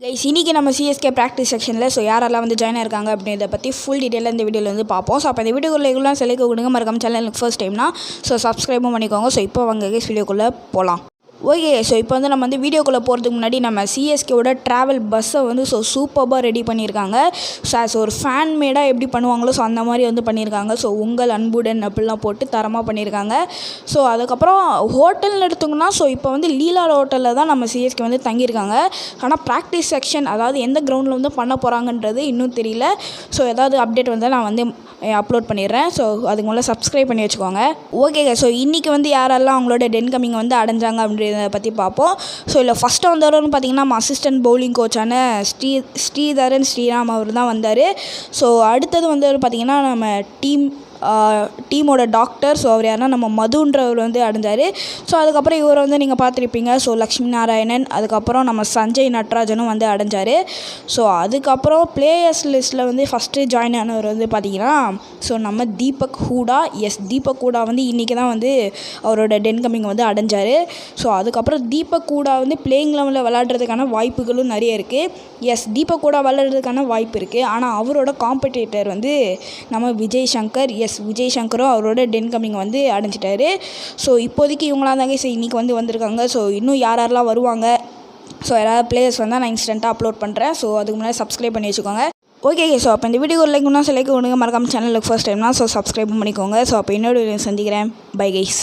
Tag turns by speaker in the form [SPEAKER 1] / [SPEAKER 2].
[SPEAKER 1] Guys இன்றைக்கி நம்ம CSK practice செக்ஷனில் யாரெல்லாம் ஜாயின் ஆயிருக்காங்க அப்படின்றத பற்றி ஃபுல் டீட்டெயிலாக இந்த வீடியோவில் பார்ப்போம். அப்போ இந்த வீடியோக்குள்ளே எல்லாம் செலக்ட் கொடுங்க, மறக்காம சேனலுக்கு ஃபர்ஸ்ட் டைம்னா சப்ஸ்கிரைபும் பண்ணிக்கோங்க. இப்போ வாங்க கைஸ் வீடியோக்குள்ளே போகலாம். ஓகே, இப்போ நம்ம வீடியோக்குள்ளே போகிறதுக்கு முன்னாடி நம்ம சிஎஸ்கேவோட ட்ராவல் பஸ்ஸை சூப்பராக ரெடி பண்ணியிருக்காங்க. ஒரு ஃபேன் மேடாக எப்படி பண்ணுவாங்களோ அந்த மாதிரி பண்ணியிருக்காங்க. உங்கள் அன்புடன் அப்படிலாம் போட்டு தரமாக பண்ணியிருக்காங்க. அதுக்கப்புறம் ஹோட்டல்னு எடுத்தோங்கன்னா இப்போ லீலா ஹோட்டலில் தான் நம்ம சிஎஸ்கே தங்கியிருக்காங்க. ஆனால் ப்ராக்டிஸ் செக்ஷன் அதாவது எந்த கிரவுண்டில் பண்ண போகிறாங்கன்றது இன்னும் தெரியல. ஏதாவது அப்டேட் வந்தால் நான் அப்லோட் பண்ணிடுறேன். அதுக்கு மேலே சப்ஸ்கிரைப் பண்ணி வச்சுக்கோங்க. ஓகே, இன்றைக்கி யாரெல்லாம் அவங்களோட டென் கமிங் அடைஞ்சாங்க அப்படின்றத பற்றி பார்ப்போம். இல்லை ஃபஸ்ட்டு வந்தவர்னு பார்த்திங்கன்னா நம்ம அசிஸ்டன்ட் பவுலிங் கோச்சான ஸ்ரீதரன் ஸ்ரீராம் அவர் தான் வந்தார். அடுத்தது வந்தவர் பார்த்திங்கன்னா நம்ம டீமோட டாக்டர். அவர் யாருன்னா நம்ம மதுன்றவர் அடைஞ்சார். அதுக்கப்புறம் இவர் நீங்கள் பார்த்துருப்பீங்க. லக்ஷ்மி நாராயணன், அதுக்கப்புறம் நம்ம சஞ்சய் நட்ராஜனும் அடைஞ்சார். அதுக்கப்புறம் பிளேயர்ஸ் லிஸ்ட்டில் ஃபஸ்ட்டு ஜாயின் ஆனவர் பார்த்திங்கன்னா நம்ம தீபக் ஹூடா. தீபக் ஹூடா இன்றைக்கி தான் அவரோட டென் கமிங் அடைஞ்சார். அதுக்கப்புறம் தீபக் ஹூடா பிளேயிங் லெவலில் விளையாடுறதுக்கான வாய்ப்புகளும் நிறைய இருக்குது. தீபக் ஹூடா விளையாடுறதுக்கான வாய்ப்பு இருக்குது. ஆனால் அவரோட காம்படிட்டர் நம்ம விஜய் சங்கர். விஜய் சங்கரும் அவரோட டென் கமிங் அடைஞ்சிட்டாரு. இப்போதைக்கு இவங்களாம் தாங்க இன்றைக்கி வந்திருக்காங்க. இன்னும் யாரெல்லாம் வருவாங்க, யாராவது பிளேயர்ஸ் வந்தால் நான் இன்ஸ்டண்ட்டாக அப்லோட் பண்ணுறேன். அதுக்கு முன்னாடி சப்ஸ்கிரைப் பண்ணி வச்சுக்கோங்க. ஓகே, அப்போ இந்த வீடியோ ஒரு லைக் பண்ணால் கொடுங்க, மறக்காம சேனலுக்கு ஃபர்ஸ்ட் டைம்னா சப்ஸ்கிரைப் பண்ணிக்கோங்க. அப்போ இன்னொரு சந்திக்கிறேன். Bye guys.